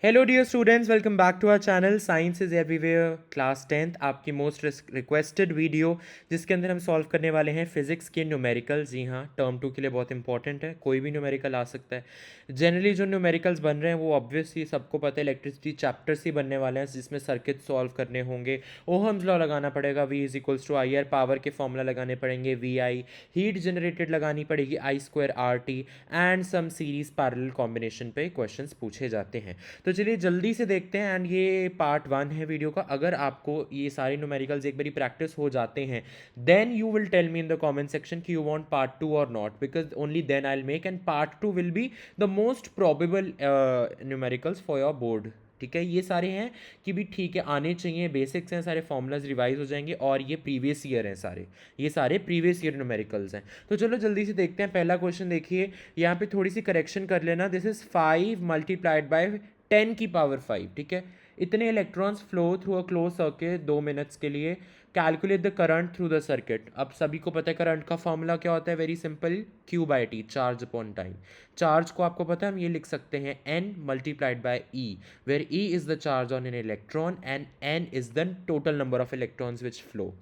Hello dear students, welcome back to our channel Science is Everywhere class 10th। आपकी most requested video जिसके अंदर हम solve करने वाले हैं फिजिक्स के न्यूमेरिकल्स। जी हाँ, टर्म 2 के लिए बहुत इंपॉर्टेंट है, कोई भी न्यूमेरिकल आ सकता है। जनरली जो न्यूमेरिकल्स बन रहे हैं वो ऑब्वियसली सबको पता है, इलेक्ट्रिसिटी चैप्टर्स ही बनने वाले हैं जिसमें सर्किट सॉल्व करने होंगे। ओहम्स लॉ लगाना पड़ेगा, V is equals to I R, power के फॉर्मूला लगाने पड़ेंगे VI, हीट जनरेटेड लगानी पड़ेगी I²RT, and some series parallel combination पे क्वेश्चंस पूछे जाते हैं। तो चलिए जल्दी से देखते हैं, एंड ये पार्ट 1 है वीडियो का। अगर आपको ये सारे न्यूमेरिकल्स एक बारी प्रैक्टिस हो जाते हैं, then you will tell me in the comment section कि यू वांट पार्ट 2 और not, because only then I will make, and part 2 will be the most probable numericals for your board. ठीक है, ये सारे हैं कि भी ठीक है, आने चाहिए, बेसिक्स हैं, सारे फॉर्मूलाज रिवाइज हो जाएंगे, और ये प्रीवियस ईयर हैं सारे, ये सारे प्रीवियस ईयर न्यूमेरिकल्स हैं। तो चलो जल्दी से देखते हैं। पहला क्वेश्चन देखिए, यहाँ पे थोड़ी सी करेक्शन कर लेना। दिस इज 5 मल्टीप्लाइड बाय 10 की पावर 5। ठीक है, इतने electrons flow through a close circuit 2 minutes के लिए। Calculate the current through the circuit. अब सभी को पता है करंट का फॉर्मूला क्या होता है, very simple, Q/T, charge upon time. Charge को आपको पता है हम ये लिख सकते हैं N multiplied by E, where E is the charge on an electron and N is the total number of electrons which flow.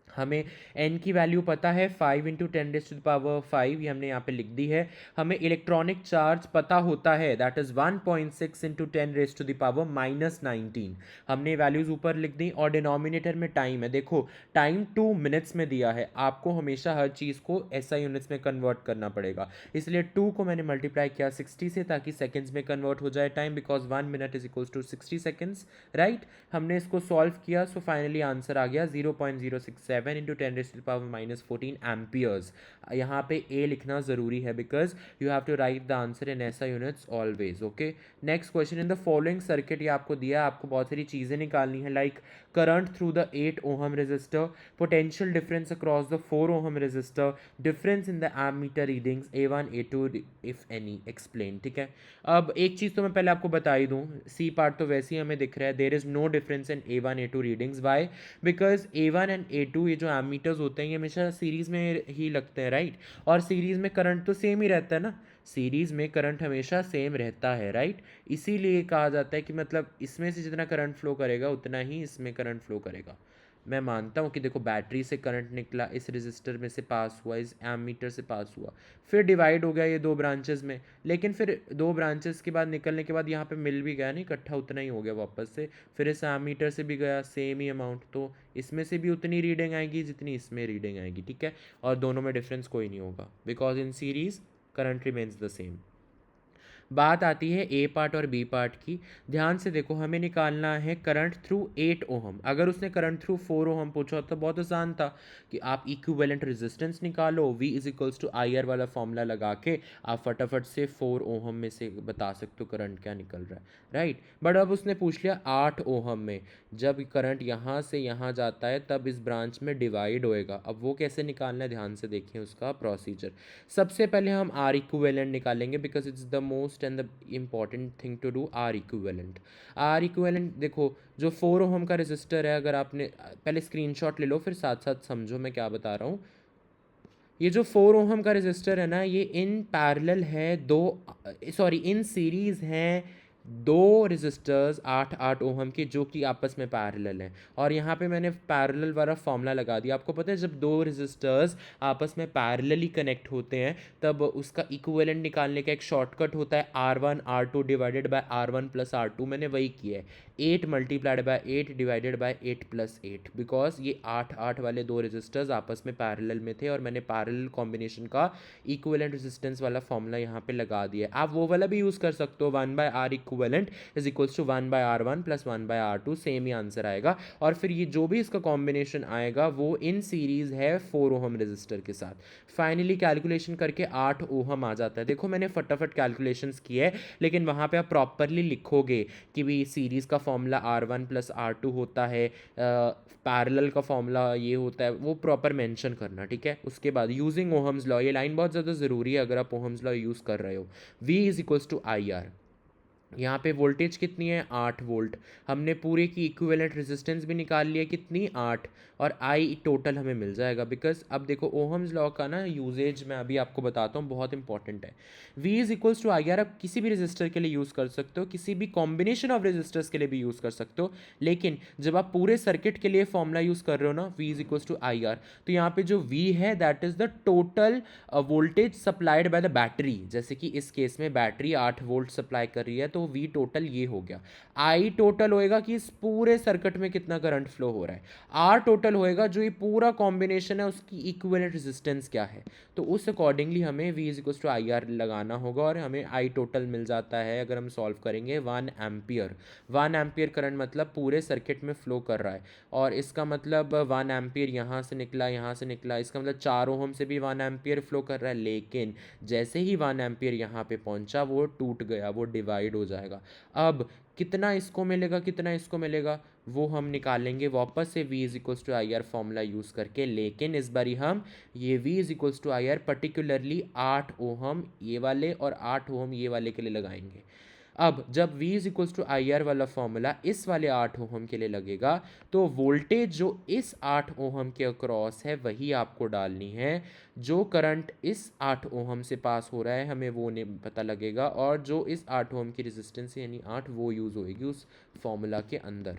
हमें n की वैल्यू पता है 5 इंटू 10⁵, ये हमने यहाँ पे लिख दी है। हमें इलेक्ट्रॉनिक चार्ज पता होता है, दैट इज 1.6 इंटू 10⁻⁻19। हमने वैल्यूज ऊपर लिख दी, और डिनोमिनेटर में टाइम है। देखो टाइम 2 मिनट्स में दिया है, आपको हमेशा हर चीज़ को SI यूनिट्स में कन्वर्ट करना पड़ेगा, इसलिए 2 को मैंने मल्टीप्लाई किया 60 से, ताकि सेकेंड्स में कन्वर्ट हो जाए time, because 1 minute is equals to 60 seconds, right. हमने इसको सॉल्व किया, सो फाइनली आंसर आ गया 0.067 इंटू 10⁻⁻14 एम्पियर्स। यहाँ पे ए लिखना ज़रूरी है, because you have to write the answer in SI units always. Okay, next question, in the following circuit, ये आपको दिया, आपको बहुत सारी चीज़ें निकालनी है, like current through the 8 ohm resistor, potential difference across the 4 ohm resistor, difference in the ammeter readings A1 A2 if any, explain. ठीक है, अब एक चीज़ तो मैं पहले आपको बता ही दूँ, सी पार्ट तो वैसे ही हमें दिख रहा है, there is no difference in A1 A2 readings. Why? Because A1 and A2 ये जो एमीटर्स होते हैं ये हमेशा सीरीज़ में ही लगते हैं, राइट। और सीरीज़ में करंट तो सेम ही रहता है ना, सीरीज़ में करंट हमेशा सेम रहता है, राइट। इसीलिए कहा जाता है कि मतलब इसमें से जितना करंट फ्लो करेगा उतना ही इसमें करंट फ्लो करेगा। मैं मानता हूँ कि देखो बैटरी से करंट निकला, इस रजिस्टर में से पास हुआ, इस एमीटर से पास हुआ, फिर डिवाइड हो गया ये दो ब्रांचेस में, लेकिन फिर दो ब्रांचेस के बाद निकलने के बाद यहाँ पे मिल भी गया, नहीं इकट्ठा उतना ही हो गया वापस से, फिर इस एमीटर से भी गया सेम ही अमाउंट, तो इसमें से भी उतनी रीडिंग आएगी जितनी इसमें रीडिंग आएगी। ठीक है, और दोनों में डिफरेंस कोई नहीं होगा, because in series current remains the same. बात आती है ए पार्ट और बी पार्ट की। ध्यान से देखो, हमें निकालना है करंट थ्रू 8 ओहम। अगर उसने करंट थ्रू 4 ओहम पूछा तो बहुत आसान था कि आप इक्विवेलेंट रेजिस्टेंस निकालो, V is equals to IR वाला फॉर्मूला लगा के आप फटाफट से 4 ओहम में से बता सकते हो करंट क्या निकल रहा है, राइट। बट अब उसने पूछ लिया 8 ओहम में, जब करंट यहाँ से यहाँ जाता है तब इस ब्रांच में डिवाइड होएगा। अब वो कैसे निकालना है, ध्यान से देखिए उसका प्रोसीजर। सबसे पहले हम R इक्विवेलेंट निकालेंगे, because it's the most and the important thing to do. R equivalent, R equivalent देखो, जो 4 ओहम का रजिस्टर है, अगर आपने पहले स्क्रीनशॉट ले लो फिर साथ साथ समझो मैं क्या बता रहा हूँ। ये जो 4 ओहम का रजिस्टर है ना, ये इन पैरेलल है दो, सॉरी इन सीरीज हैं दो रजिस्टर्स 8 ओहम के, जो कि आपस में पैरेलल हैं। और यहाँ पे मैंने पैरेलल वाला फॉर्मूला लगा दिया। आपको पता है जब दो रजिस्टर्स आपस में पैरेलली कनेक्ट होते हैं तब उसका इक्विवेलेंट निकालने का एक शॉर्टकट होता है R1 R2 divided by R1 plus R2। मैंने वही किया है, 8 multiplied by 8 divided by 8 plus 8, because ये 8 वाले दो रजिस्टर्स आपस में पैरेलल में थे और मैंने पैरेलल कॉम्बिनेशन का इक्विवेलेंट रेजिस्टेंस वाला फॉर्मूला यहाँ पे लगा दिया है। आप वो वाला भी यूज़ कर सकते हो, 1/R equivalent is equals to 1/R1 plus 1/R2, same ही आंसर आएगा। और फिर ये जो भी इसका कॉम्बिनेशन आएगा वो इन सीरीज है 4 ओहम रजिस्टर के साथ। फाइनली कैलकुलेशन करके 8 ओहम आ जाता है। देखो मैंने फटाफट कैलकुलेशंस किए है, लेकिन वहाँ पे आप प्रॉपरली लिखोगे कि भी सीरीज़ का फॉर्मूला R1 प्लस R2 होता है, पैरेलल का फॉर्मूला ये होता है, वो प्रॉपर मेंशन करना, ठीक है। उसके बाद यूजिंग ओहम्स लॉ, ये लाइन बहुत ज़्यादा ज़रूरी है अगर आप ओहम्स लॉ यूज़ कर रहे हो। V is equals to IR। यहाँ पे वोल्टेज कितनी है 8 वोल्ट। हमने पूरे की इक्विवेलेंट रेजिस्टेंस भी निकाल लिया कितनी 8, और आई टोटल हमें मिल जाएगा। बिकॉज अब देखो ओहम्स लॉ का ना यूजेज मैं अभी आपको बताता हूँ, बहुत इंपॉर्टेंट है। V is equals to I R आप किसी भी रजिस्टर के लिए यूज़ कर सकते हो, किसी भी कॉम्बिनेशन ऑफ रजिस्टर्स के लिए भी यूज़ कर सकते हो, लेकिन जब आप पूरे सर्किट के लिए फॉर्मूला यूज़ कर रहे हो ना V is equals to I R, तो यहाँ पे जो V है that is the total voltage supplied by the battery. जैसे कि इस केस में बैटरी 8 वोल्ट सप्लाई कर रही है, तो V टोटल ये हो गया। I टोटल होएगा कि इस पूरे सर्किट में कितना करंट फ्लो हो रहा है। R टोटल होएगा जो ये पूरा कॉम्बिनेशन है उसकी इक्विवेलेंट रेजिस्टेंस क्या है। तो उस अकॉर्डिंगली हमें V is equals to I R लगाना होगा, और हमें I टोटल मिल जाता है अगर हम सॉल्व करेंगे 1 एम्पियर। 1 एम्पियर करंट मतलब पूरे सर्किट में फ्लो कर रहा है, और इसका मतलब 1 एम्पियर यहाँ से निकला, यहाँ से निकला, इसका मतलब 4 ओहम से भी 1 एम्पियर फ्लो कर रहा है। लेकिन जैसे ही 1 एम्पियर यहाँ पे पहुँचा वो टूट गया, वो डिवाइड हो जाएगा। अब कितना इसको मिलेगा, कितना इसको मिलेगा, वो हम निकालेंगे वापस से V is equals to I R formula use करके। लेकिन इस बारी हम ये V is equals to I R particularly 8 ohm ये वाले और 8 ओहम ये वाले के लिए लगाएंगे। अब जब V is equals to I R वाला फॉर्मूला इस वाले 8 ओहम के लिए लगेगा, तो वोल्टेज जो इस 8 ओहम के अक्रॉस है वही आपको डालनी है। जो करंट इस 8 ओहम से पास हो रहा है हमें वो नहीं पता लगेगा, और जो इस 8 ओहम की रेजिस्टेंस है यानी 8 वो यूज़ होएगी उस फॉर्मूला के अंदर।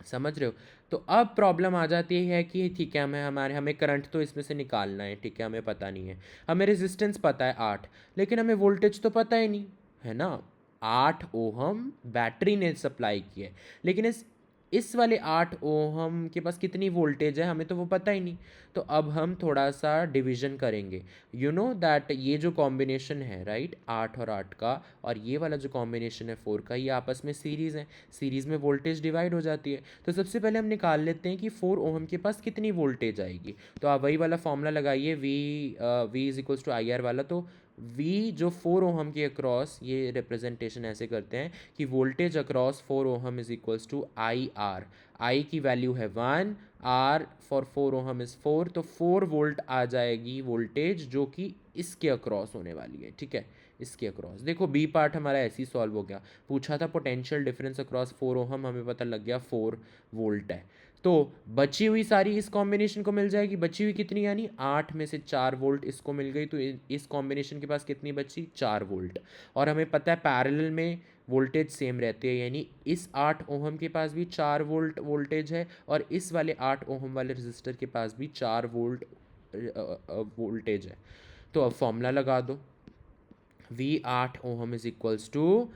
समझ रहे हो। तो अब प्रॉब्लम आ जाती है कि ठीक है हमें करंट तो इसमें से निकालना है, ठीक है, हमें पता नहीं है। हमें रेजिस्टेंस पता है 8, लेकिन हमें वोल्टेज तो पता ही नहीं है ना। 8 ओहम बैटरी ने सप्लाई की है, लेकिन इस वाले 8 ओहम के पास कितनी वोल्टेज है हमें तो वो पता ही नहीं। तो अब हम थोड़ा सा डिवीजन करेंगे। यू नो दैट ये जो कॉम्बिनेशन है राइट 8 और 8 का, और ये वाला जो कॉम्बिनेशन है 4 का, ये आपस में सीरीज़ है। सीरीज़ में वोल्टेज डिवाइड हो जाती है। तो सबसे पहले हम निकाल लेते हैं कि 4 ओहम के पास कितनी वोल्टेज आएगी। तो आप वही वाला फॉर्मूला लगाइए V is equals to I R वाला। तो V जो 4 ओहम के अक्रॉस, ये रिप्रेजेंटेशन ऐसे करते हैं कि voltage across 4 ohm is equals to I R. I की वैल्यू है 1, आर फॉर 4 ओहम इज़ 4, तो 4 वोल्ट आ जाएगी वोल्टेज जो कि इसके अक्रॉस होने वाली है। ठीक है, इसके अक्रॉस। देखो बी पार्ट हमारा ऐसे ही सॉल्व हो गया। पूछा था पोटेंशियल डिफरेंस अक्रॉस 4 ओहम, हमें पता लग गया 4 वोल्ट है। तो बची हुई सारी इस कॉम्बिनेशन को मिल जाएगी। बची हुई कितनी, यानी 8 में से 4 वोल्ट इसको मिल गई, तो इस कॉम्बिनेशन के पास कितनी बची 4 वोल्ट। और हमें पता है पैरेलल में वोल्टेज सेम रहती है, यानी इस 8 ओहम के पास भी 4 वोल्ट वोल्टेज है, और इस वाले 8 ओहम वाले रजिस्टर के पास भी 4 वोल्ट वोल्टेज है। तो अब फॉर्मूला लगा दो। V 8 ohm is equals to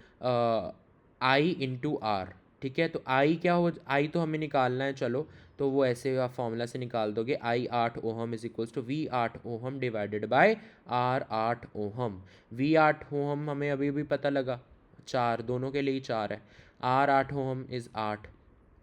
I into R. ठीक है, तो आई क्या हो, आई तो हमें निकालना है, चलो तो वो ऐसे आप फॉर्मूला से निकाल दोगे। I 8 ohm is equals to V 8 ohm divided by R 8 ohm. V 8 ohm हमें अभी भी पता लगा 4, दोनों के लिए ही 4 है। R 8 ओहम इज़ 8,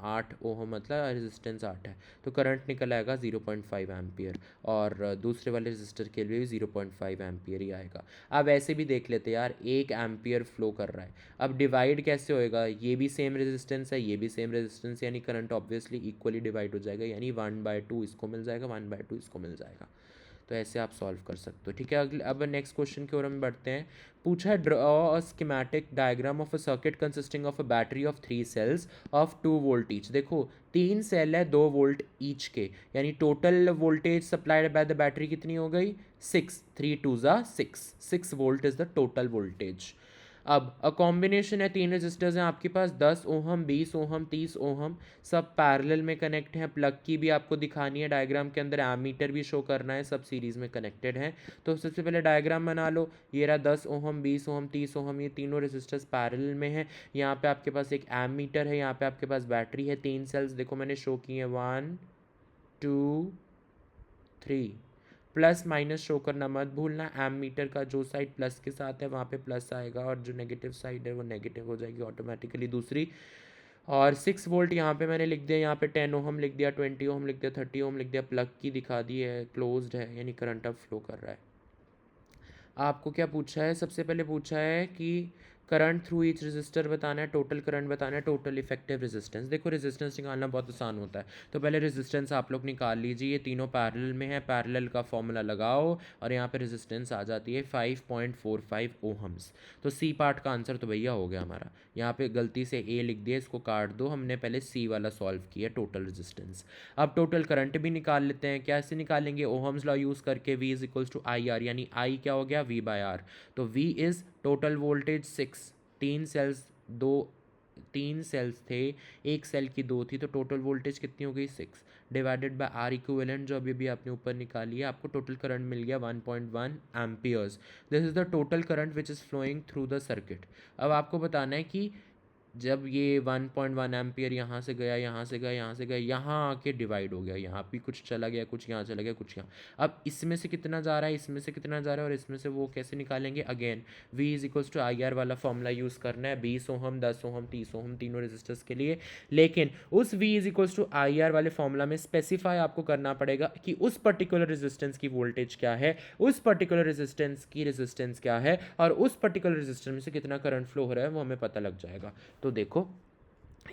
8 ओहम मतलब रेजिस्टेंस 8 है, तो करंट निकल आएगा 0.5 एम्पियर, और दूसरे वाले रजिस्टर के लिए भी 0.5 एम्पियर ही आएगा। अब ऐसे भी देख लेते यार, 1 एम्पियर फ्लो कर रहा है। अब डिवाइड कैसे होएगा, ये भी सेम रेजिस्टेंस है, ये भी सेम रेजिस्टेंस, यानी करंट ऑब्वियसली इक्वली डिवाइड हो जाएगा, यानी 1/2 इसको मिल जाएगा, 1/2 इसको मिल जाएगा। तो ऐसे आप सॉल्व कर सकते हो। ठीक है, अगले अब नेक्स्ट क्वेश्चन की ओर हम बढ़ते हैं। पूछा है draw a schematic diagram of a circuit consisting of a battery of 3 cells of 2 volt each. देखो 3 सेल है 2 वोल्ट ईच के, यानी total voltage supplied by the battery कितनी हो गई 6, 3 2 ज़ा 6 volt is the total voltage. अब अ कॉम्बिनेशन है, 3 रजिस्टर्स हैं आपके पास, 10 ओहम 20 ओहम 30 ओहम, सब पैरेलल में कनेक्ट हैं। प्लग की भी आपको दिखानी है डायग्राम के अंदर, एमीटर भी शो करना है, सब सीरीज़ में कनेक्टेड हैं। तो सबसे पहले डायग्राम बना लो। ये रहा 10 ओहम 20 ओहम 30 ओहम, ये तीनों रजिस्टर्स पैरेलल में हैं। यहाँ पे आपके पास एक एमीटर है, यहाँ पे आपके पास बैटरी है, 3 सेल्स देखो मैंने शो की हैं 1 2 3। प्लस माइनस शो करना मत भूलना, एम मीटर का जो साइड प्लस के साथ है वहाँ पे प्लस आएगा, और जो नेगेटिव साइड है वो नेगेटिव हो जाएगी ऑटोमेटिकली दूसरी। और 6 वोल्ट यहाँ पे मैंने लिख दिया, यहाँ पे 10 ओहम लिख दिया, 20 ओहम लिख दिया, 30 ओहम लिख दिया, प्लग की दिखा दी है, क्लोज्ड है, यानी करंट अब फ्लो कर रहा है। आपको क्या पूछा है, सबसे पहले पूछा है कि करंट थ्रू ईच रेजिस्टर बताना है, टोटल करंट बताना है, टोटल इफेक्टिव रेजिस्टेंस। देखो रेजिस्टेंस निकालना बहुत आसान होता है, तो पहले रेजिस्टेंस आप लोग निकाल लीजिए। ये तीनों पैरेलल में है, पैरेलल का फॉर्मूला लगाओ और यहाँ पे रेजिस्टेंस आ जाती है 5.45 ओहम्स। तो सी पार्ट का आंसर तो भैया हो गया हमारा। यहाँ पे गलती से ए लिख दिया, इसको काट दो, हमने पहले सी वाला सॉल्व किया टोटल रेजिस्टेंस। अब टोटल करंट भी निकाल लेते हैं। कैसे निकालेंगे? ओहम्स लॉ यूज़ करके। V is equals to I R, यानी आई क्या हो गया? V by R. तो V इज़ टोटल वोल्टेज 6, तीन सेल्स, दो, तीन सेल्स थे, एक सेल की दो थी, तो टोटल वोल्टेज कितनी हो गई? 6 डिवाइडेड बाय आर इक्विवेलेंट जो अभी अभी आपने ऊपर निकाली है, आपको टोटल करंट मिल गया 1.1 amperes. This is the total current which is flowing through the circuit. अब आपको बताना है कि जब ये 1.1 एम्पियर यहाँ से गया, यहाँ से गया, यहाँ से गया, यहाँ आके डिवाइड हो गया, यहाँ भी कुछ चला गया, कुछ यहाँ चला गया, कुछ यहाँ। अब इसमें से कितना जा रहा है, इसमें से कितना जा रहा है, और इसमें से वो कैसे निकालेंगे? Again V is equals to I R वाला फॉर्मूला यूज़ करना है। 20 ओहम, 10 ओहम, 30 ओहम, तीनों रेजिस्टर्स के लिए। लेकिन उस V is equals to I R वाले फॉर्मूला में स्पेसिफाई आपको करना पड़ेगा कि उस पर्टिकुलर रेजिस्टेंस की वोल्टेज क्या है, उस पर्टिकुलर रेजिस्टेंस की रेजिस्टेंस क्या है, और उस पर्टिकुलर रेजिस्टेंस में से कितना करंट फ्लो हो रहा है, वो हमें पता लग जाएगा। तो देखो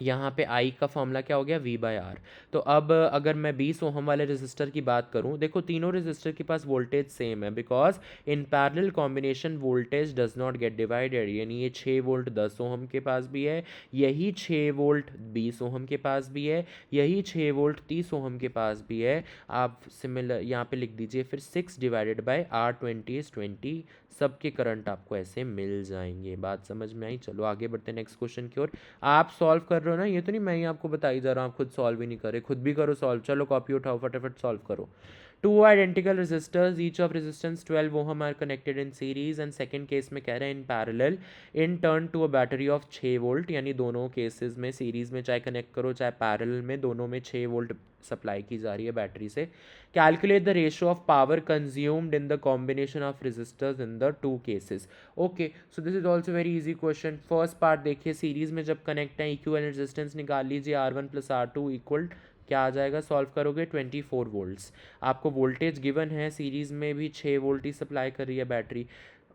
यहाँ पे आई का फॉर्मूला क्या हो गया? V by R. तो अब अगर मैं 20 ओहम वाले रेजिस्टर की बात करूँ, देखो तीनों रेजिस्टर के पास वोल्टेज सेम है, because in parallel combination voltage does not gate divided. यानी ये 6 वोल्ट 10 ओहम के पास भी है, यही 6 वोल्ट 20 ओहम के पास भी है, यही 6 वोल्ट 30 ओहम के पास भी है। आप सिमिलर यहाँ पे लिख दीजिए फिर 6 डिवाइडेड बाय आर, 20 इज 20, सबके करंट आपको ऐसे मिल जाएंगे। बात समझ में आई? चलो आगे बढ़ते हैं नेक्स्ट क्वेश्चन की ओर। आप सॉल्व कर रहे हो ना, ये तो नहीं मैं ही आपको बताई जा रहा हूँ, आप खुद सॉल्व ही नहीं करे, खुद भी करो सॉल्व। चलो कॉपी उठाओ, फटाफट सॉल्व करो। Two identical resistors, each of resistance 12 ohm are connected in series, and second case में कह रहे हैं in parallel in turn to a battery of 6 volt. यानी दोनों केसेस में, सीरीज में चाहे कनेक्ट करो चाहे पैरेलल में, दोनों में 6 वोल्ट सप्लाई की जा रही है बैटरी से। Calculate the ratio of power consumed in the combination of resistors in the two cases. Okay, so this is also very easy question. First part देखिए, सीरीज में जब कनेक्ट है, इक्विवेलेंट रेजिस्टेंस निकाल लीजिए, R1 प्लस R2 इक्वल क्या आ जाएगा? Solve करोगे 24 volts. आपको वोल्टेज गिवन है, सीरीज में भी 6 वोल्ट ही सप्लाई कर रही है बैटरी।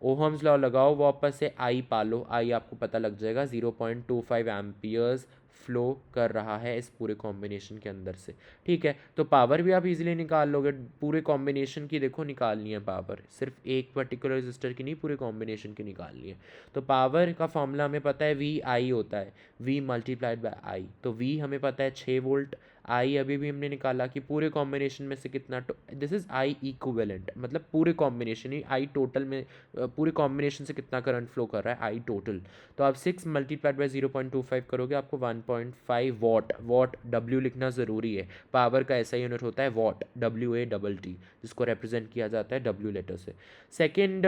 ओहम्स लॉ लगाओ, वापस से आई पालो, आई आपको पता लग जाएगा 0.25 एम्पियर्स फ्लो कर रहा है इस पूरे कॉम्बिनेशन के अंदर से। ठीक है, तो पावर भी आप इजीली निकाल लोगे, पूरे कॉम्बिनेशन की देखो निकालनी है पावर, सिर्फ एक पर्टिकुलर रजिस्टर की नहीं, पूरे कॉम्बिनेशन की निकालनी है। तो पावर का फॉर्मूला हमें पता है, वी आई होता है, वी मल्टीप्लाइड बाय आई। तो वी हमें पता है 6 वोल्ट, आई अभी भी हमने निकाला कि पूरे कॉम्बिनेशन में से कितना, दिस इज आई इक्विवेलेंट, मतलब पूरे कॉम्बिनेशन ही, आई टोटल में पूरे कॉम्बिनेशन से कितना करंट फ्लो कर रहा है, आई टोटल। तो आप 6 मल्टीप्लाइड बाई 0.25 करोगे, आपको 1.5 वॉट, वॉट डब्ल्यू लिखना ज़रूरी है, पावर का ऐसा यूनिट होता है वॉट, WATT, जिसको रिप्रेजेंट किया जाता है W लेटर से। सेकेंड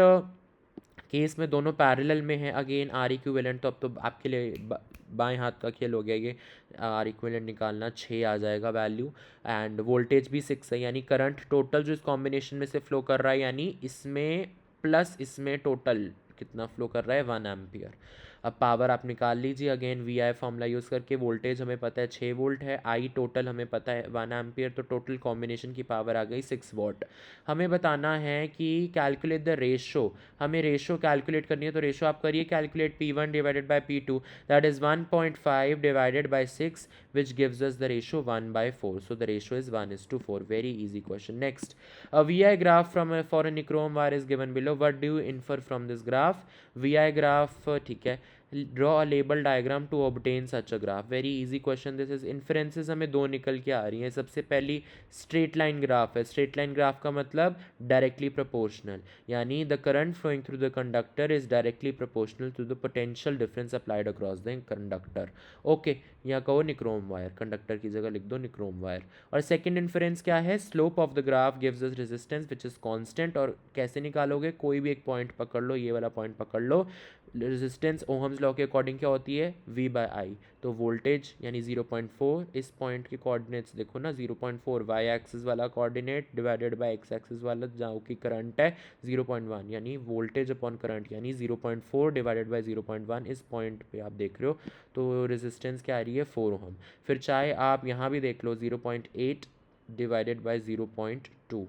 केस में दोनों पैरेलल में है, अगेन आर इक्विवेलेंट, तो अब तो आपके लिए बाएं हाथ का खेल हो गया ये, आर इक्विवेलेंट निकालना, 6 आ जाएगा वैल्यू, एंड वोल्टेज भी 6 है, यानी करंट टोटल जो इस कॉम्बिनेशन में से फ्लो कर रहा है, यानी इसमें प्लस इसमें टोटल कितना फ्लो कर रहा है? 1 एम्पियर। अब पावर आप निकाल लीजिए, again V I formula use करके। वोल्टेज हमें पता है 6 वोल्ट है, आई टोटल हमें पता है 1 एम्पियर, तो टोटल कॉम्बिनेशन की पावर आ गई 6 वॉट। हमें बताना है कि कैलकुलेट द रेशो, हमें रेशो कैलकुलेट करनी है, तो रेशो आप करिए calculate, P1 divided by P2, that is 1.5 divided by 6, which gives us the ratio 1/4. So the ratio is 1:4. Very easy question. Next, a VI graph for a nichrome wire is given below. What do you infer from this graph? VI graph, ठीक है, draw a label diagram to obtain such a graph. Very easy question. This is inferences हमें दो निकल के आ रही हैं। सबसे पहली स्ट्रेट लाइन ग्राफ है, स्ट्रेट लाइन ग्राफ का मतलब डायरेक्टली प्रोपोर्शनल, यानी the current flowing through the conductor is directly proportional to the potential difference applied across the conductor. Okay, यहाँ कहो निक्रोम वायर, कंडक्टर की जगह लिख दो निक्रोम वायर। और सेकंड इन्फरेंस क्या है? Slope of the graph gives us resistance which is constant. और कैसे निकालोगे? कोई भी एक पॉइंट पकड़ लो, ये वाला पॉइंट पकड़ लो, रेजिस्टेंस ओहम्स लॉ के अकॉर्डिंग क्या होती है? V बाय आई। तो वोल्टेज यानी 0.4, इस पॉइंट के कोऑर्डिनेट्स देखो ना, 0.4 वाई एक्सिस वाला coordinate divided by x axis वाला, जहाँ की करंट है 0.1, यानी वोल्टेज अपॉन करंट, यानी 0.4 डिवाइडेड बाय 0.1, इस पॉइंट पे आप देख रहे हो। तो रेजिस्टेंस क्या आ रही है? 4 ओहम। फिर चाहे आप यहाँ भी देख लो, 0.8 डिवाइडेड बाय 0.2,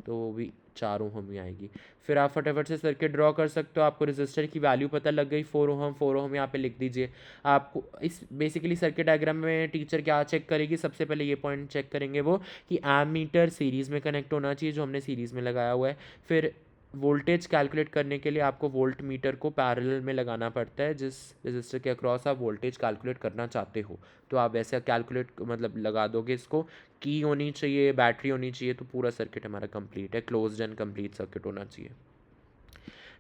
तो वो भी 4 ओहम ही आएगी। फिर आप फटाफट से सर्किट ड्रॉ कर सकते हो। आपको रेजिस्टर की वैल्यू पता लग गई, 4 ओहम यहाँ पे लिख दीजिए। आपको इस बेसिकली सर्किट डायग्राम में टीचर क्या चेक करेगी, सबसे पहले ये पॉइंट चेक करेंगे वो कि एमीटर सीरीज़ में कनेक्ट होना चाहिए, जो हमने सीरीज़ में लगाया हुआ है। फिर वोल्टेज कैलकुलेट करने के लिए आपको वोल्ट मीटर को पैरेलल में लगाना पड़ता है, जिस रेजिस्टर के अक्रॉस आप वोल्टेज कैलकुलेट करना चाहते हो। तो आप वैसे कैलकुलेट मतलब लगा दोगे इसको। की होनी चाहिए, बैटरी होनी चाहिए, तो पूरा सर्किट हमारा कंप्लीट है, क्लोज्ड एंड कंप्लीट सर्किट होना चाहिए।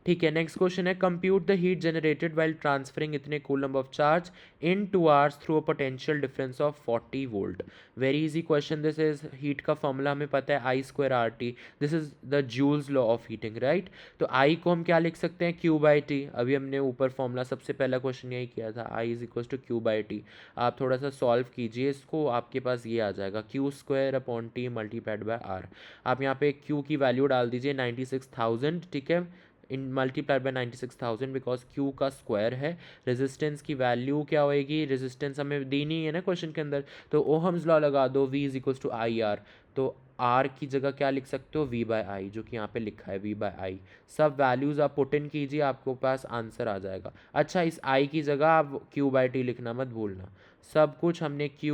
ठीक है, नेक्स्ट क्वेश्चन है, compute the heat generated while transferring इतने coulomb of charge in 2 hours through a potential difference of 40 volt. Very easy question this is. Heat का formula हमें पता है I square R T, this is the Joule's law of heating, right. तो I को हम क्या लिख सकते हैं, क्यू बाई टी। अभी हमने ऊपर फॉर्मूला सबसे पहला क्वेश्चन यही किया था, I is equal to Q by T. आप थोड़ा सा सॉल्व कीजिए इसको, आपके पास ये आ जाएगा Q square upon T multiplied by R. आप यहाँ पे क्यू की वैल्यू डाल दीजिए 96,000, ठीक है, इन मल्टीप्लाइड बाय 96,000 बिकॉज क्यू का स्क्वायर है। रेजिस्टेंस की वैल्यू क्या होएगी, रेजिस्टेंस हमें दी नहीं है ना क्वेश्चन के अंदर, तो ओहम्स लॉ लगा दो, V is equal to I R. तो आर की जगह क्या लिख सकते हो, V बाय आई, जो कि यहाँ पे लिखा है V बाय आई। सब वैल्यूज़ आप पुट इन कीजिए, आपको पास आंसर आ जाएगा। अच्छा, इस आई की जगह आप Q बाय टी लिखना मत भूलना। सब कुछ हमने Q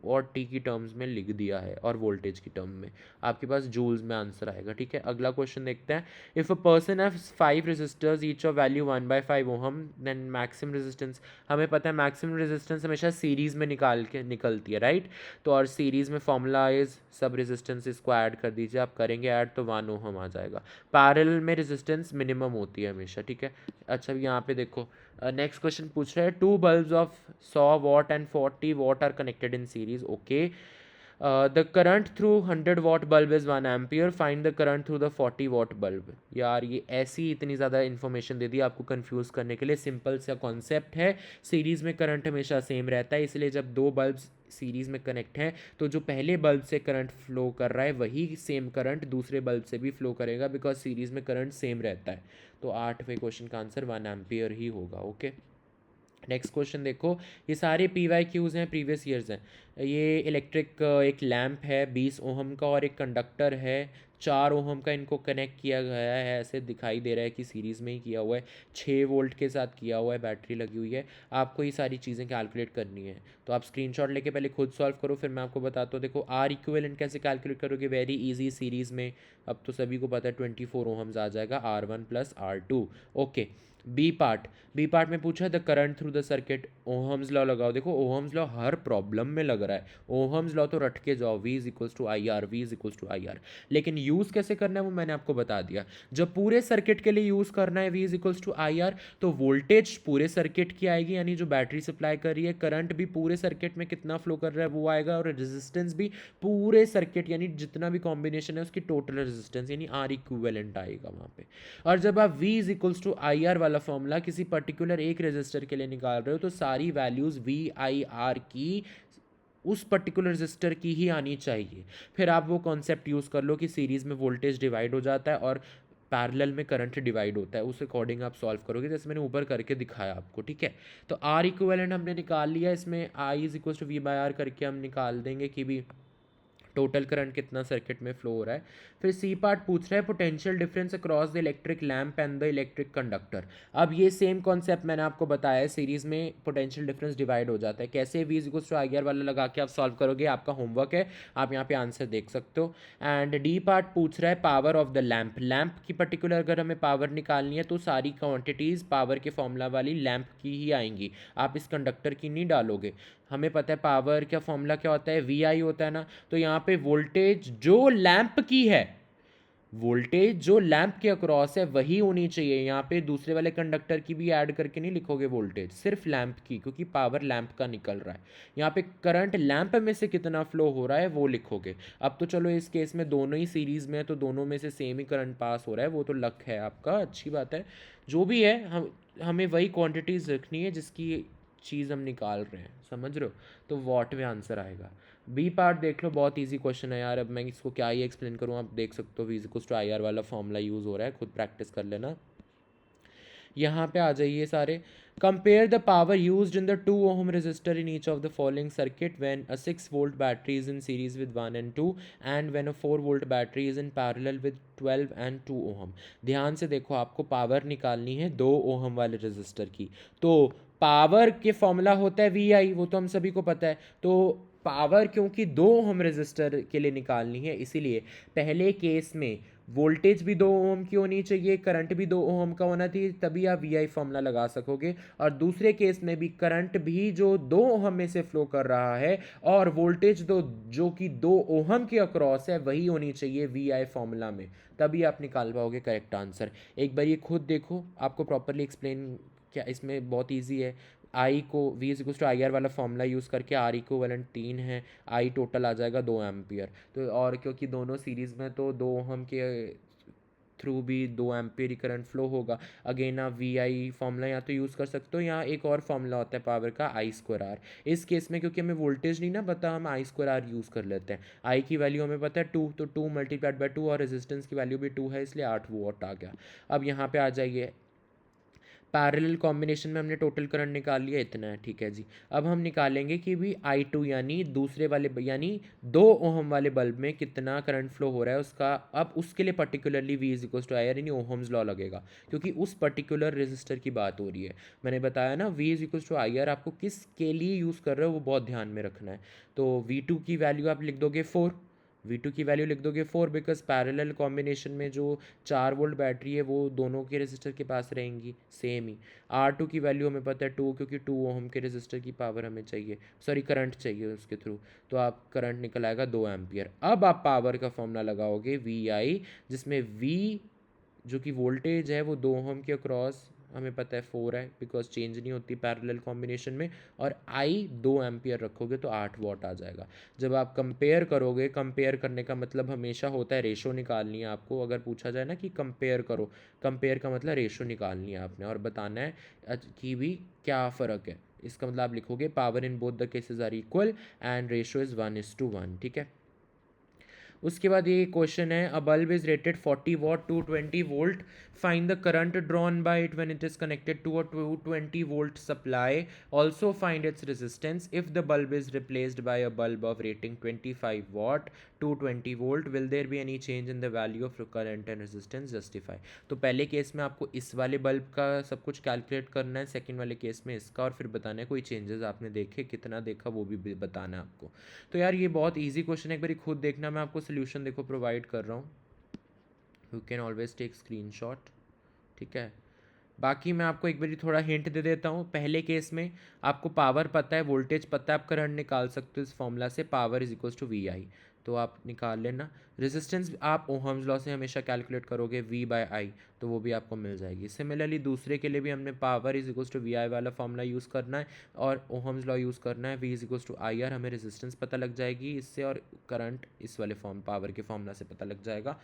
और T की टर्म्स में लिख दिया है और वोल्टेज की टर्म में। आपके पास जूल्स में आंसर आएगा, ठीक है। अगला क्वेश्चन देखते हैं। If a person have 5 resistors each of value 1/5 ohm, then maximum resistance. हमें पता है मैक्सिमम रेजिस्टेंस हमेशा सीरीज़ में निकलती है, राइट। तो और सीरीज़ में फॉर्मूला इज सब रेजिस्टेंस इसको ऐड कर दीजिए, आप करेंगे ऐड तो 1 ओहम आ जाएगा। पैरेलल में रेजिस्टेंस मिनिमम होती है हमेशा, ठीक है। अच्छा, यहाँ पे देखो नेक्स्ट क्वेश्चन पूछ रहे हैं, 2 bulbs of 100 watt and 40 watt are connected in series, okay. The current through 100 watt bulb is 1 ampere, find the current through the 40 watt bulb. यार ये ऐसी इतनी ज़्यादा इन्फॉर्मेशन दे दी आपको कंफ्यूज करने के लिए। सिंपल सा कॉन्सेप्ट है, सीरीज़ में करंट हमेशा सेम रहता है, इसलिए जब दो बल्ब सीरीज़ में कनेक्ट हैं तो जो पहले बल्ब से करंट फ्लो कर रहा है वही सेम करंट दूसरे बल्ब से भी फ्लो करेगा, बिकॉज सीरीज़ में करंट सेम रहता है। तो 8वें क्वेश्चन का आंसर 1 एम्पियर ही होगा, ओके। नेक्स्ट क्वेश्चन देखो, ये सारे पी वाई क्यूज़ हैं, प्रीवियस ईयर्स हैं। ये इलेक्ट्रिक एक लैम्प है 20 ओहम का और एक कंडक्टर है 4 ओहम का, इनको कनेक्ट किया गया है, ऐसे दिखाई दे रहा है कि सीरीज़ में ही किया हुआ है, 6 वोल्ट के साथ किया हुआ है, बैटरी लगी हुई है। आपको ये सारी चीज़ें कैलकुलेट करनी है, तो आप स्क्रीनशॉट लेके पहले खुद सॉल्व करो, फिर मैं आपको बताता हूँ। देखो आर इक्विवेलेंट कैसे कैलकुलेट करोगे, वेरी इजी। सीरीज़ में अब तो सभी को पता है 24 ओहम्स आ जाएगा, R1 plus R2, okay. B part में पूछा the current through the circuit, ohm's law लगाओ। देखो ओहम्स लॉ हर प्रॉब्लम में लग रहा है, ओहम्स लॉ तो रट के जाओ, V is equals to I R, V is equals to I R. लेकिन यूज़ कैसे करना है वो मैंने आपको बता दिया। जब पूरे सर्किट के लिए यूज़ करना है V is equals to I R, तो वोल्टेज पूरे सर्किट की आएगी, यानी जो बैटरी सप्लाई कर रही है, करंट भी पूरे सर्किट में कितना फ्लो कर रहा है वो आएगा, और रेजिस्टेंस भी पूरे सर्किट यानी जितना भी कॉम्बिनेशन है उसकी टोटल रेजिस्टेंस यानी आर इक्विवेलेंट आएगा वहाँ पे। और जब आप V is equals to I R वाला फॉर्मूला किसी पर्टिकुलर एक रेजिस्टर के लिए निकाल रहे हो, तो सारी वैल्यूज़ V आई आर की उस पर्टिकुलर रजिस्टर की ही आनी चाहिए। फिर आप वो कॉन्सेप्ट यूज़ कर लो कि सीरीज़ में वोल्टेज डिवाइड हो जाता है और पैरेलल में करंट डिवाइड होता है, उस अकॉर्डिंग आप सॉल्व करोगे, जैसे मैंने ऊपर करके दिखाया आपको, ठीक है। तो आर इक्विवेलेंट हमने निकाल लिया, इसमें I is equal to V by R करके हम निकाल देंगे कि भी टोटल करंट कितना सर्किट में फ्लो हो रहा है। फिर सी पार्ट पूछ रहा है potential difference across the electric lamp and the electric conductor. अब ये सेम कॉन्सेप्ट मैंने आपको बताया है, सीरीज में पोटेंशियल डिफरेंस डिवाइड हो जाता है कैसे, V is equals to I R वाला लगा के आप सॉल्व करोगे, आपका होमवर्क है, आप यहाँ पे आंसर देख सकते हो। एंड डी पार्ट पूछ रहा है power of the lamp, lamp की पर्टिकुलर अगर हमें पावर निकालनी है तो सारी क्वांटिटीज़ पावर के फॉर्मूला वाली लैम्प की ही आएंगी, आप इस कंडक्टर की नहीं डालोगे। हमें पता है पावर का फॉर्मूला क्या होता है, वी आई होता है ना। तो यहाँ पे वोल्टेज जो लैंप की है, वोल्टेज जो लैंप के अक्रॉस है वही होनी चाहिए। यहाँ पे दूसरे वाले कंडक्टर की भी ऐड करके नहीं लिखोगे वोल्टेज, सिर्फ लैंप की, क्योंकि पावर लैंप का निकल रहा है। यहाँ पे करंट लैंप में से कितना फ्लो हो रहा है वो लिखोगे। अब तो चलो इस केस में दोनों ही सीरीज में है तो दोनों में से सेम ही करंट पास हो रहा है, वो तो लक है आपका, अच्छी बात है। जो भी है हमें वही क्वांटिटीज रखनी है जिसकी चीज़ हम निकाल रहे हैं, समझ रहे हो। तो वॉट में आंसर आएगा। बी पार्ट देख लो, बहुत इजी क्वेश्चन है यार, अब मैं इसको क्या ही एक्सप्लेन करूँ, आप देख सकते हो V equals to I R वाला फॉर्मूला यूज़ हो रहा है, खुद प्रैक्टिस कर लेना। यहाँ पे आ जाइए सारे। Compare the power used in the 2 ohm resistor in each of the following circuit when a 6 volt battery is in series with 1 and 2 and when a 4 volt battery is in parallel with 12 and 2 ohm। ध्यान से देखो, आपको power निकालनी है 2 ohm वाले register की। तो power के फॉर्मूला होता है वी आई, वो तो हम सभी को पता है। तो पावर क्योंकि 2 ओहम रजिस्टर के लिए निकालनी है, इसीलिए पहले केस में वोल्टेज भी 2 ओम की होनी चाहिए, करंट भी 2 ओम का होना चाहिए, तभी आप वी आई फॉर्मूला लगा सकोगे। और दूसरे केस में भी करंट भी जो 2 ओहम में से फ्लो कर रहा है और वोल्टेज दो जो कि 2 ओहम के अक्रॉस है, वही होनी चाहिए वी आई फॉर्मूला में, तभी आप निकाल पाओगे करेक्ट आंसर। एक बार ये खुद देखो, आपको प्रॉपरली एक्सप्लेन, क्या इसमें बहुत ईजी है। आई को V is equals to I R वाला फॉर्मूला यूज़ करके, आर इक्विवेलेंट 3 है, आई टोटल आ जाएगा 2 एम्पियर। तो और क्योंकि दोनों सीरीज़ में तो 2 ओहम के थ्रू भी 2 एम्पियर ही करंट फ्लो होगा। अगेन आप वी आई फॉर्मूला यहाँ तो यूज़ कर सकते हो, यहाँ एक और फॉर्मूला होता है पावर का, आई स्क्वायर आर। इस केस में क्योंकि हमें वोल्टेज नहीं ना पता, हम आई स्क्वायर आर यूज़ कर लेते हैं। आई की वैल्यू हमें पता है 2, तो 2 मल्टीप्लाइड बाय 2 और रेजिस्टेंस की वैल्यू भी 2 है, इसलिए 8 वॉट आ गया। अब यहाँ पे आ जाइए, पैरेलल कॉम्बिनेशन में हमने टोटल करंट निकाल लिया, इतना है, ठीक है जी। अब हम निकालेंगे कि भी I2 यानी दूसरे वाले यानी 2 ओहम वाले बल्ब में कितना करंट फ्लो हो रहा है उसका। अब उसके लिए particularly V is equals to I R यानी ओहम्स लॉ लगेगा, क्योंकि उस पर्टिकुलर रेजिस्टर की बात हो रही है। मैंने बताया ना V is equals to I R आपको किसके लिए यूज़ कर रहे हो वो बहुत ध्यान में रखना है। तो V2 की वैल्यू आप लिख दोगे 4, V2 की वैल्यू लिख दोगे 4, बिकॉज पैरेलल कॉम्बिनेशन में जो 4 वोल्ट बैटरी है वो दोनों के रेजिस्टर के पास रहेंगी सेम ही। R2 की वैल्यू हमें पता है 2, क्योंकि 2 ओहम के रेजिस्टर की पावर हमें चाहिए, सॉरी करंट चाहिए उसके थ्रू। तो आप करंट निकल आएगा 2 एम्पियर। अब आप पावर का फॉर्मूला लगाओगे वी आई, जिसमें V जो कि वोल्टेज है वो 2 ओहम के अक्रॉस हमें पता है 4 है, बिकॉज चेंज नहीं होती पैरेलल कॉम्बिनेशन में, और आई 2 एम्पियर रखोगे तो 8 वॉट आ जाएगा। जब आप कंपेयर करोगे, कंपेयर करने का मतलब हमेशा होता है रेशो निकालनी है आपको। अगर पूछा जाए ना कि कंपेयर करो, कंपेयर का मतलब रेशो निकालनी है आपने और बताना है कि भी क्या फ़र्क है। इसका मतलब आप लिखोगे power in both the cases are equal and ratio is 1:1, ठीक है। उसके बाद ये क्वेश्चन है, a bulb is rated 40 watt 220 volt, find the current drawn by it when it is connected to a 220 volt supply, also find its resistance if the bulb is replaced by a bulb of rating 25 watt 220 volt, will there be any change in the value of current and resistance, justify. तो पहले case में आपको इस वाले bulb का सब कुछ calculate करना है, सेकंड वाले केस में इसका, और फिर बताना है कोई चेंजेस आपने देखे, कितना देखा वो भी बताना है आपको। तो यार ये बहुत ईजी क्वेश्चन है, एक बार खुद देखना, मैं आपको सोल्यूशन देखो प्रोवाइड कर रहा हूँ, you can always take screenshot, ठीक है। बाकी मैं आपको एक बारी थोड़ा हिंट दे देता हूँ। पहले केस में आपको पावर पता है, वोल्टेज पता है, आप करंट निकाल सकते हो इस फॉर्मूला से, power is equals to V I, तो आप निकाल लेना। रेजिस्टेंस आप ओहम्स लॉ से हमेशा कैलकुलेट करोगे V बाय आई, तो वो भी आपको मिल जाएगी। सिमिलरली दूसरे के लिए भी हमने power is equals to V I वाला फॉर्मूला यूज़ करना है और ओहम्स लॉ यूज़ करना है। V is equals to I R, हमें रेजिस्टेंस पता लग जाएगी इससे, और करंट इस वाले फॉर्म पावर के फॉर्मूला से पता लग जाएगा।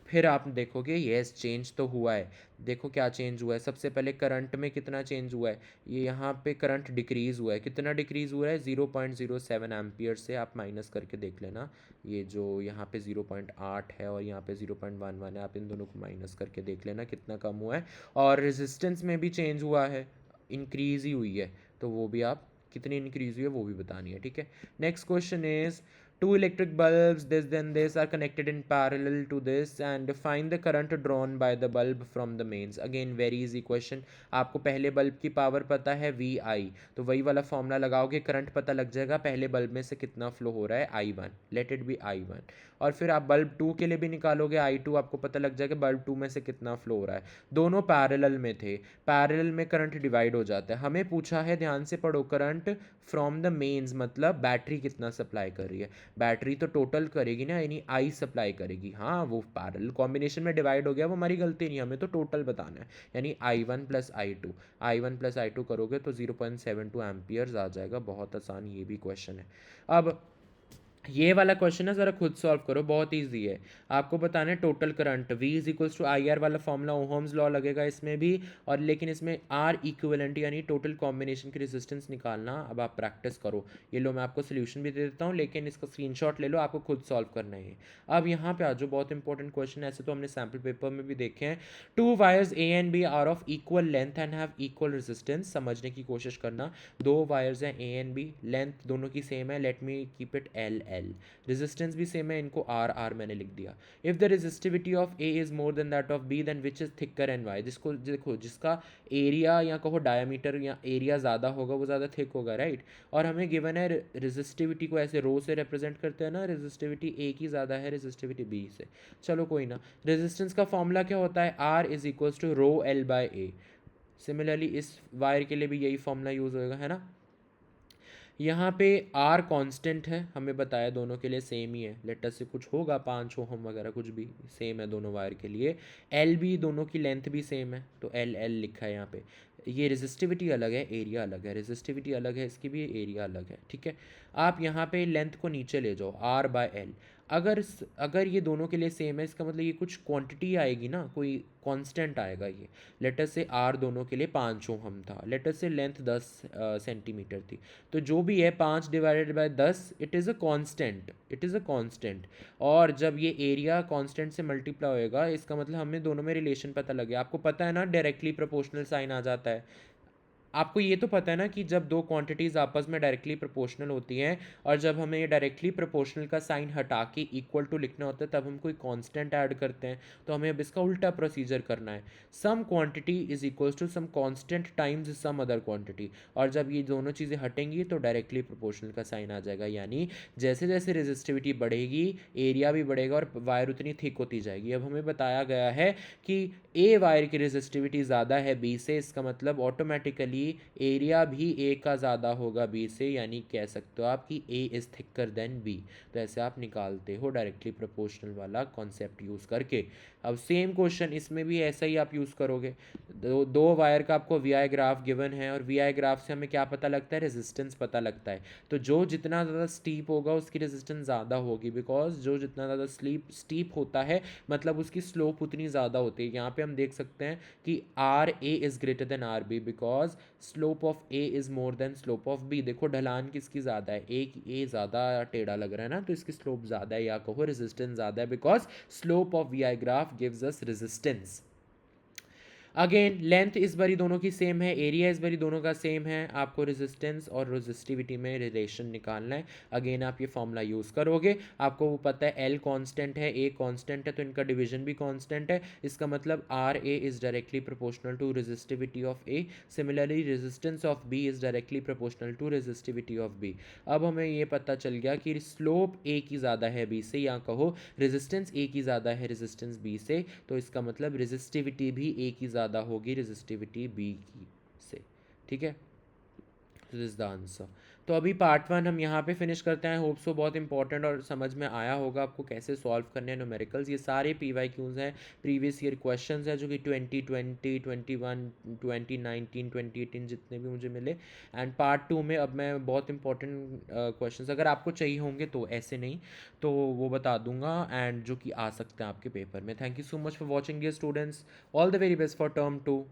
फिर आप देखोगे येस चेंज तो हुआ है। देखो क्या चेंज हुआ है, सबसे पहले करंट में कितना चेंज हुआ है, ये यहाँ पे करंट डिक्रीज़ हुआ है। कितना डिक्रीज़ हुआ है, 0.07 एम्पियर से, आप माइनस करके देख लेना। ये जो यहाँ पे 0.8 है और यहाँ पे 0.11 है, आप इन दोनों को माइनस करके देख लेना कितना कम हुआ है। और रेजिस्टेंस में भी चेंज हुआ है, इंक्रीज़ ही हुई है, तो वो भी आप कितनी इंक्रीज़ हुई है वो भी बतानी है, ठीक है। Next question is, two electric bulbs this are connected in parallel to this and find the current drawn by the bulb from the mains। again very easy question, आपको पहले बल्ब की पावर पता है वी आई, तो वही वाला formula लगाओगे, current पता लग जाएगा पहले बल्ब में से कितना फ्लो हो रहा है, I1, let it be I1। और फिर आप बल्ब 2 के लिए भी निकालोगे, I2 आपको पता लग जाएगा बल्ब 2 में से कितना फ्लो हो रहा है। दोनों पैरेलल में थे, पैरेलल में करंट डिवाइड हो जाता है। हमें पूछा है, ध्यान से पढ़ो, करंट फ्रॉम द मेन्स मतलब बैटरी कितना सप्लाई कर रही है। बैटरी तो टोटल करेगी ना, यानी आई सप्लाई करेगी। हाँ वो पैरेलल कॉम्बिनेशन में डिवाइड हो गया, वो हमारी गलती नहीं, हमें तो टोटल बताना है, यानी I1 प्लस I2 करोगे तो 0.72 एम्पियर्स आ जाएगा। बहुत आसान ये भी क्वेश्चन है। अब ये वाला क्वेश्चन है, ज़रा खुद सॉल्व करो, बहुत ईजी है। आपको बताना है total current, V is equals to I R वाला फॉर्मूला ओहम्स लॉ लगेगा इसमें भी, और लेकिन इसमें R इक्विवेलेंट यानी टोटल कॉम्बिनेशन की रेजिस्टेंस निकालना। अब आप प्रैक्टिस करो। ये लो, मैं आपको सोल्यूशन भी दे देता हूँ, लेकिन इसका स्क्रीनशॉट ले लो, आपको खुद सॉल्व करना है ये। अब यहाँ पे आ जाओ, बहुत इंपॉर्टेंट क्वेश्चन, ऐसे तो हमने सैम्पल पेपर में भी देखे हैं। Two wires A and B are of equal length and have equal resistance. समझने की कोशिश करना। दो वायर्स हैं ए एंड बी, लेंथ दोनों की सेम है, let me keep it L L, resistance भी सेम है, इनको आर आर मैंने लिख दिया। If the resistivity of A is more than that of B then which is thicker and why. जिसको देखो, जिसका एरिया या कहो डायमीटर या एरिया ज़्यादा होगा वो ज़्यादा थिक होगा, राइट। और हमें गिवन है रेजिस्टिविटी को ऐसे रो से रिप्रेजेंट करते हैं ना, रेजिस्टिविटी ए की ज़्यादा है रेजिस्टिविटी बी से। चलो कोई ना, रेजिस्टेंस का फॉर्मूला क्या होता है, R is equals to rho L by A. Similarly इस वायर के लिए भी यही फॉर्मूला यूज़ होगा, है ना। यहाँ पे आर कांस्टेंट है, हमें बताया दोनों के लिए सेम ही है, लेटर से कुछ होगा 5 ओहम वगैरह कुछ भी सेम है दोनों वायर के लिए। एल भी, दोनों की लेंथ भी सेम है, तो एल एल लिखा है यहाँ पे। ये रेजिस्टिविटी अलग है, एरिया अलग है, रेजिस्टिविटी अलग है इसकी भी, एरिया अलग है, ठीक है। आप यहाँ पे लेंथ को नीचे ले जाओ, आर बाय एल। अगर ये दोनों के लिए सेम है, इसका मतलब ये कुछ क्वांटिटी आएगी ना, कोई कांस्टेंट आएगा ये। लेटर से आर दोनों के लिए 5 ओहम था, लेटर से लेंथ 10 सेंटीमीटर थी, तो जो भी है 5 divided by 10, it is a constant, it is a constant. और जब ये एरिया कांस्टेंट से मल्टीप्लाई होएगा, इसका मतलब हमें दोनों में रिलेशन पता लग गया। आपको पता है ना, डायरेक्टली प्रोपोर्शनल साइन आ जाता है। आपको ये तो पता है ना कि जब दो क्वांटिटीज़ आपस में डायरेक्टली प्रोपोर्शनल होती हैं, और जब हमें ये डायरेक्टली प्रोपोर्शनल का साइन हटा के इक्वल टू लिखना होता है, तब हम कोई कांस्टेंट ऐड करते हैं। तो हमें अब इसका उल्टा प्रोसीजर करना है। Some quantity is equals to some constant times some other quantity, और जब ये दोनों चीज़ें हटेंगी तो डायरेक्टली प्रोपोर्शनल का साइन आ जाएगा। यानी जैसे जैसे रेजिस्टिविटी बढ़ेगी, एरिया भी बढ़ेगा और वायर उतनी थिक होती जाएगी। अब हमें बताया गया है कि ए वायर की रेजिस्टिविटी ज़्यादा है बी से, इसका मतलब ऑटोमेटिकली एरिया भी ए का ज़्यादा होगा बी से, यानी कह सकते हो आप कि A is thicker than B. तो ऐसे आप निकालते हो डायरेक्टली प्रोपोर्शनल वाला कॉन्सेप्ट यूज़ करके। अब सेम क्वेश्चन इसमें भी ऐसा ही आप यूज़ करोगे। दो वायर का आपको वी आई ग्राफ गिवन है, और वी आई ग्राफ से हमें क्या पता लगता है, रेजिस्टेंस पता लगता है। तो जो जितना ज़्यादा स्टीप होगा उसकी रेजिस्टेंस ज़्यादा होगी, बिकॉज जो जितना ज़्यादा स्टीप होता है मतलब उसकी स्लोप उतनी ज़्यादा होती है। यहाँ पे हम देख सकते हैं कि R A is greater than R B, because slope of A is more than slope of B. देखो ढलान किसकी ज़्यादा है, ए ज़्यादा टेढ़ा लग रहा है ना, तो इसकी स्लोप ज़्यादा है, या कहो रेजिस्टेंस ज़्यादा है, because slope of V I graph gives us resistance. Again length इस बारी दोनों की सेम है, एरिया इस बारी दोनों का सेम है, आपको रेजिस्टेंस और रेजिस्टिविटी में रिलेशन निकालना है। अगेन आप ये फॉर्मूला यूज़ करोगे, आपको वो पता है एल कांस्टेंट है, ए कांस्टेंट है, तो इनका डिवीजन भी कांस्टेंट है। इसका मतलब R A is directly proportional to resistivity of A. Similarly resistance of B is directly proportional to resistivity of B. अब हमें ये पता चल गया कि स्लोप ए की ज़्यादा है बी से, या कहो रेजिस्टेंस ए की ज़्यादा है रेजिस्टेंस बी से, तो इसका मतलब रेजिस्टिविटी भी ए की ज़्यादा होगी रेजिस्टिविटी बी की से, ठीक है। This is the answer. तो अभी पार्ट 1 हम यहाँ पे फिनिश करते हैं। होप सो बहुत इंपॉर्टेंट और समझ में आया होगा आपको कैसे सॉल्व करने हैं न्यूमेरिकल्स। ये सारे PYQs हैं, प्रीवियस ईयर क्वेश्चंस हैं, जो कि 2020, 21, 2019, 2018 जितने भी मुझे मिले। एंड पार्ट 2 में अब मैं बहुत इंपॉर्टेंट क्वेश्चंस अगर आपको चाहिए होंगे तो, ऐसे नहीं तो वो बता दूंगा, एंड जो कि आ सकते हैं आपके पेपर में। Thank you so much for watching dear students, all the very best for term 2।